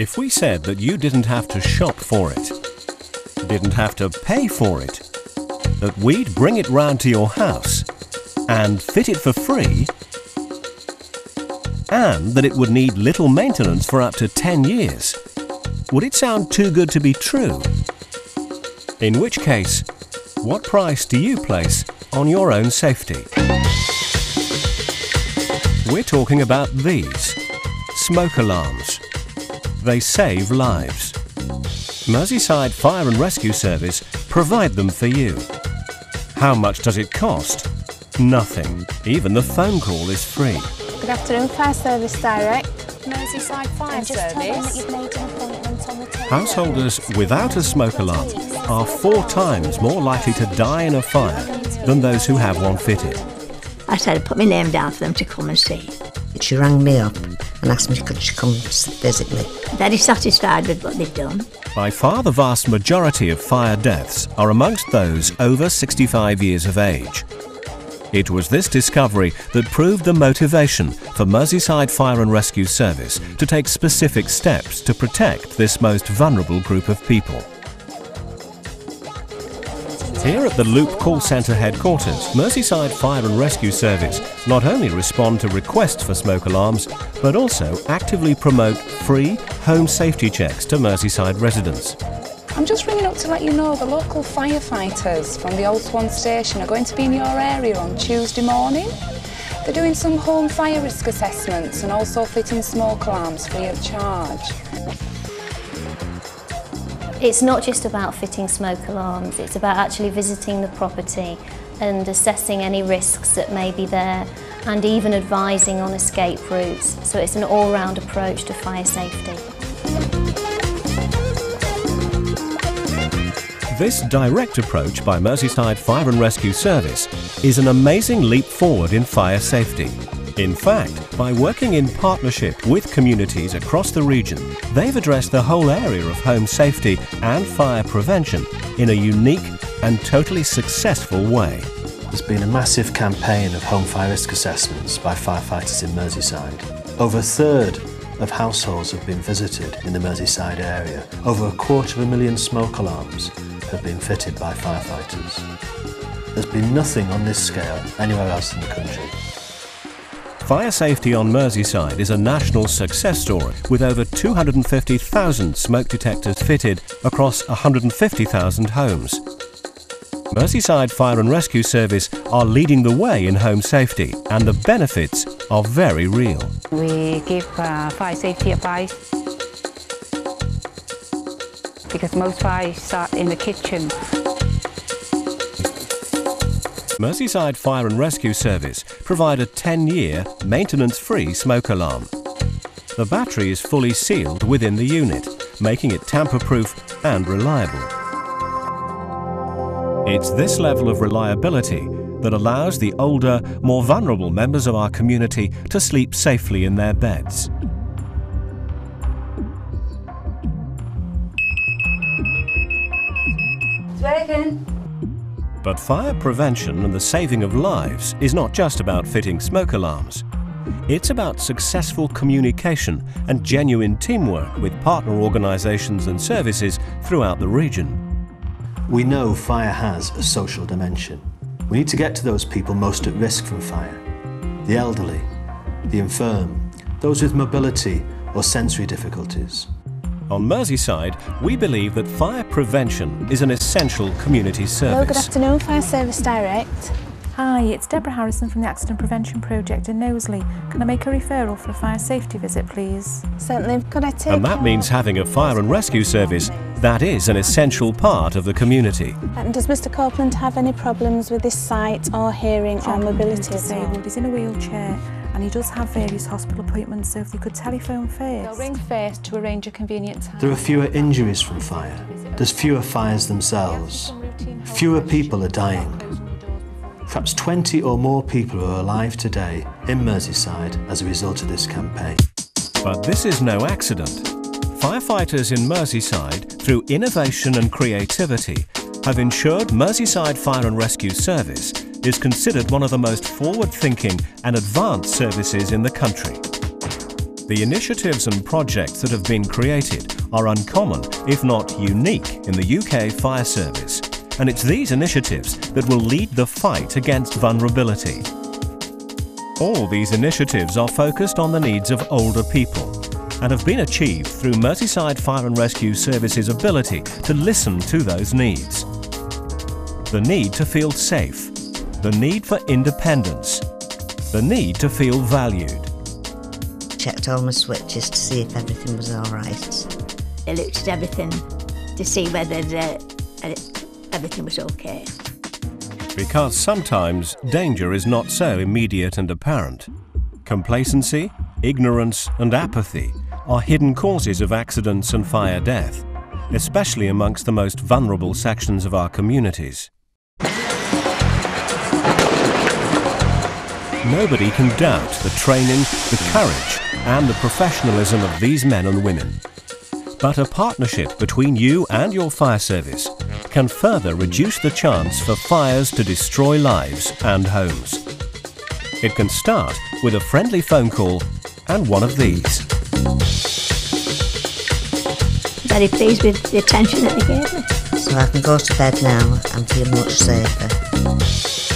If we said that you didn't have to shop for it, didn't have to pay for it, that we'd bring it round to your house and fit it for free, and that it would need little maintenance for up to 10 years, would it sound too good to be true? In which case, what price do you place on your own safety? We're talking about these smoke alarms. They save lives. Mercyside Fire and Rescue Service provide them for you. How much does it cost? Nothing. Even the phone call is free. Good afternoon, Fire Service Direct. Mercyside Fire Service. Householders without a smoke alarm are 4 times more likely to die in a fire than those who have one fitted. I said I'd put my name down for them to come and see. She rang me up and asked me could she come physically. Very satisfied with what they've done. By far the vast majority of fire deaths are amongst those over 65 years of age. It was this discovery that proved the motivation for Mercyside Fire and Rescue Service to take specific steps to protect this most vulnerable group of people. Here at the Loop Call Centre headquarters, Mercyside Fire and Rescue Service not only respond to requests for smoke alarms, but also actively promote free home safety checks to Merseyside residents. I'm just ringing up to let you know the local firefighters from the Old Swan Station are going to be in your area on Tuesday morning. They're doing some home fire risk assessments and also fitting smoke alarms free of charge. It's not just about fitting smoke alarms, it's about actually visiting the property and assessing any risks that may be there and even advising on escape routes. So it's an all-round approach to fire safety. This direct approach by Mercyside Fire and Rescue Service is an amazing leap forward in fire safety. In fact, by working in partnership with communities across the region, they've addressed the whole area of home safety and fire prevention in a unique and totally successful way. There's been a massive campaign of home fire risk assessments by firefighters in Merseyside. Over a third of households have been visited in the Merseyside area. Over 250,000 smoke alarms have been fitted by firefighters. There's been nothing on this scale anywhere else in the country. Fire safety on Merseyside is a national success story with over 250,000 smoke detectors fitted across 150,000 homes. Mercyside Fire and Rescue Service are leading the way in home safety and the benefits are very real. We give fire safety advice because most fires start in the kitchen. Mercyside Fire and Rescue Service provide a 10-year maintenance-free smoke alarm. The battery is fully sealed within the unit, making it tamper-proof and reliable. It's this level of reliability that allows the older, more vulnerable members of our community to sleep safely in their beds. It's working. But fire prevention and the saving of lives is not just about fitting smoke alarms. It's about successful communication and genuine teamwork with partner organisations and services throughout the region. We know fire has a social dimension. We need to get to those people most at risk from fire. The elderly, the infirm, those with mobility or sensory difficulties. On Merseyside, we believe that fire prevention is an essential community service. Hello, good afternoon, Fire Service Direct. Hi, it's Deborah Harrison from the Accident Prevention Project in Knowsley. Can I make a referral for a fire safety visit, please? Certainly, could I take And that means having a fire and rescue service that is an essential part of the community. And does Mr Copeland have any problems with his sight or hearing or mobility? Disabled. He's in a wheelchair and he does have various hospital appointments, so if you could telephone first. They'll ring first to arrange a convenient time. There are fewer injuries from fire. There's fewer fires themselves. Fewer people are dying. Perhaps 20 or more people are alive today in Merseyside as a result of this campaign. But this is no accident. Firefighters in Merseyside, through innovation and creativity, have ensured Merseyside Fire and Rescue Service is considered one of the most forward-thinking and advanced services in the country. The initiatives and projects that have been created are uncommon, if not unique, in the UK Fire Service, and it's these initiatives that will lead the fight against vulnerability. All these initiatives are focused on the needs of older people and have been achieved through Mercyside Fire and Rescue Service's ability to listen to those needs. The need to feel safe, the need for independence, the need to feel valued. Checked all my switches to see if everything was all right. I looked at everything to see whether everything was okay. Because sometimes danger is not so immediate and apparent. Complacency, ignorance and apathy are hidden causes of accidents and fire death, especially amongst the most vulnerable sections of our communities. Nobody can doubt the training, the courage and the professionalism of these men and women. But a partnership between you and your fire service can further reduce the chance for fires to destroy lives and homes. It can start with a friendly phone call and one of these. Very pleased with the attention that they gave me. So I can go to bed now and feel much safer.